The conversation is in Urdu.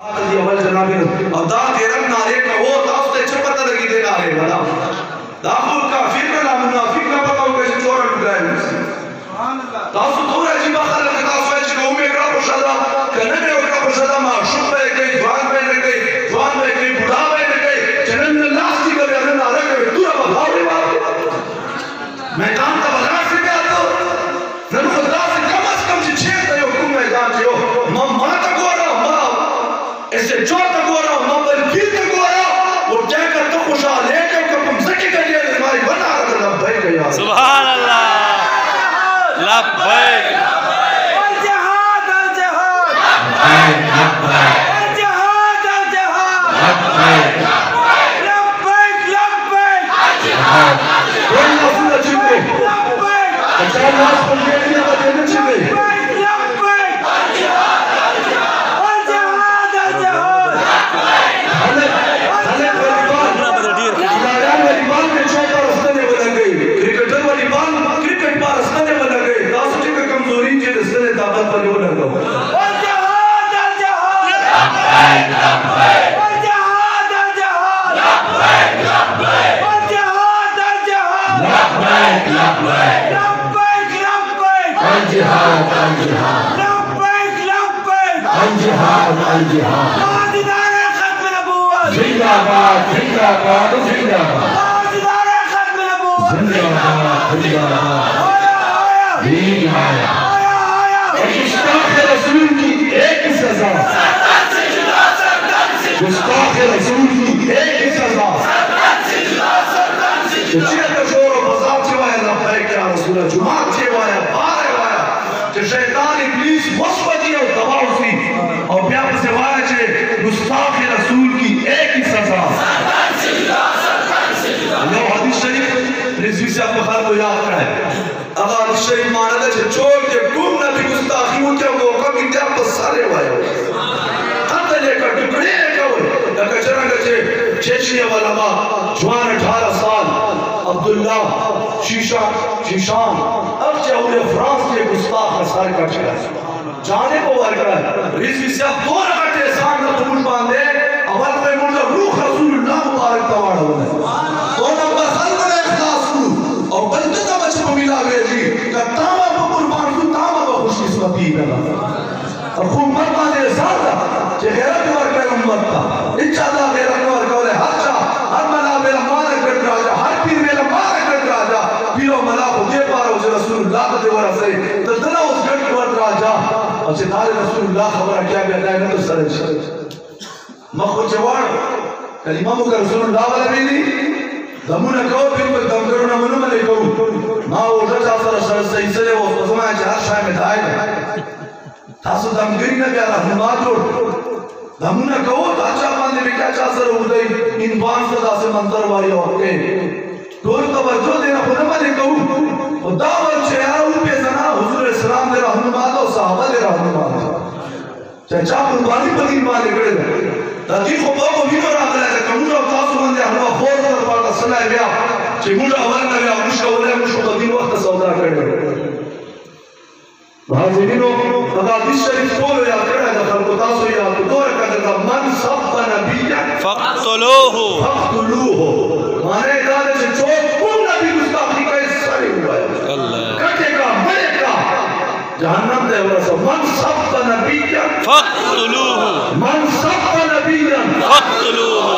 اول جناب ادا دیرم نارے کا وہ تاستے چپتا لگی دے نارے والا داخل کافر کا منافق نہ پتا ہو کیسے چورا لگائے تاسو دور عجیبہ خلق تاسو ہے چکا میں اگرہ پرشدہ کنے میں اگرہ پرشدہ معشوق بے گئی جوان بے گئی جوان بے گئی بڑھا بے گئی جنن اللہ سی کا بیانن آ رہا کہ دورا بھاؤ رہے بات میدان کا بغیر سے کیا تو ننو خدا سے کم از کم سے چھے تا یو کم میدان سے یو ماں تک ہو رہا ماں ایسے جو تک ہو رہا ماں بلکیر تک ہو رہا وہ جائے کر تو خوشا لے کے کم زکی کا لئے ہماری بنا رہا لبھائی گئی سبحان اللہ لبھائی الجہاد الجہاد الجہاد الجہاد لبھائی لبھائی کوئی نفل اچھتے لبھائی اچھا ناس پر دیکھنے کا دینے چھتے تاجدار ختم نبوت زندہ باد زندہ باد زندہ باد تاجدار ختم نبوت زندہ باد زندہ باد دین آیا گستاخ رسول کی ایک ہی سزا گستاخ رسول کی ایک ہی سزا چیئے کا شور و بزار چھوایا لبھائی کیا رسول جماعت چھوایا بارے وایا کہ شیطان ابلیس مصبتی اور دباؤ سی اور بیاب سے وایا چھے گستاخ رسول کی ایک ہی سزا اللہ حدیث شریف رضوی سے آپ بخار کو یاد رہے اگر حدیث شریف مانا دے چھے چھوڑ کے گم نبی گستاخی ہوں کیا موقع بھی دیا پر سارے وایا قتل لے کر ٹکڑے لے کر ہوئے لکہ چرنگ چھے چیشنی والما جوان 18 سال عبداللہ شیشان اب چاہوئے فرانس کے گستاخ رسال کا چھڑا جانے کو وار کرا ہے رضوی سے آپ دو رکھتے احسان نہ قبول باندھے اول میں مردہ روح رسول اللہ مبارک توار ہونے دو نمبر خلق نے اخلاص کو اور بلدہ کا بچے کو ملا گئے جی کہ تاما کو قربان کو تاما کو خوش قسمتی بنا اور خوب مرمہ دے سارتا کہ غیرت وار کر امت تا اچھادا غیرت وار کر ہر چاہ ہر ملا میرا مالک کر راجا ہر پیر میرا مالک کر راجا پیرو ملا کو دے پارا اسے رسول اللہ کا دیورہ سے تدنا اس گھٹ کر راجا اور ستارے رسول اللہ خبرہ کیا بیتا ہے تو سرج مخو چوار کلمہ مکہ رسول اللہ والا بھی دی دمونہ کہو پھر کوئی دم کرنا منو ملے کہو ماں وہ رجا سر سر صحیح سے لے وہ قسمہ چہر شاہ میں دائے گا تاسو دم گری نہ بیارا ہمات روڑ دمونہ کہو تو اچھا باندے میں کیا چاہ سر ہو دئی ان بان صدا سے منتر واری ہوتے دور توجہ دینا خودم علی کہو خدا والچہارہ پہ زنا حضور اسلام دے رحمت و صحابہ دے رحمت چاچا قربانی پتیر مانے کڑے دے تاکہ خوبا کو بھی مرا کرے دے کہ مجھا تاسو بندے ہمارا خور کر پاتا صلاح بیا چھے مجھا اول نہ بیا مجھا اولے مجھا قدیم وقت سودا کرے دے حاضرینوں خدا دیس شریف کولو یا کرے دے خلق تاسو یا دور کرے دے من سب نبیہ فقتلوہو مانے دادے سے چوک کن نبی گستاخی کا اس سارے ہوا ہے کٹے کا مرے کا جہنم دے ورسا من سب نبیہ فقتلوہو من سب نبیہ فقتلوہو